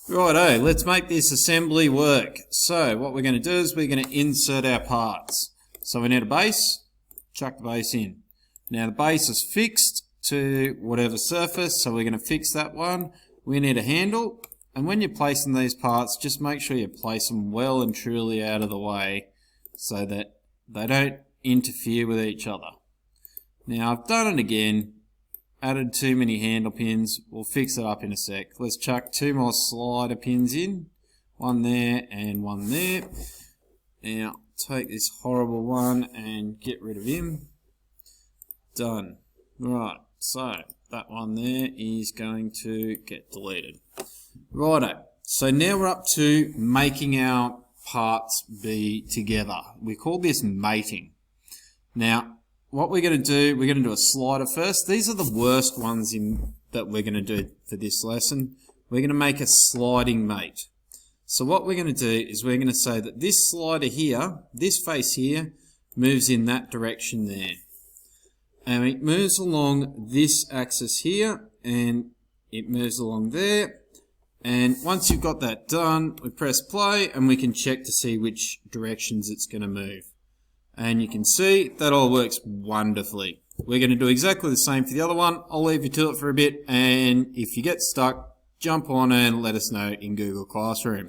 Righto, let's make this assembly work. So what we're going to do is we're going to insert our parts. So we need a base, chuck the base in. Now the base is fixed to whatever surface, so we're going to fix that one. We need a handle, and when you're placing these parts, just make sure you place them well and truly out of the way so that they don't interfere with each other. Now I've done it again. Added too many handle pins. We'll fix it up in a sec. Let's chuck 2 more slider pins in. One there and one there. Now take this horrible one and get rid of him. Done. Right, so that one there is going to get deleted. Righto, so now we're up to making our parts be together. We call this mating. Now what we're going to do, we're going to do a slider first. These are the worst ones that we're going to do for this lesson. We're going to make a sliding mate. So what we're going to do is we're going to say that this slider here, this face here, moves in that direction there. And it moves along this axis here, and it moves along there. And once you've got that done, we press play and we can check to see which directions it's going to move. And you can see that all works wonderfully. We're going to do exactly the same for the other one. I'll leave you to it for a bit, and if you get stuck, jump on and let us know in Google Classroom.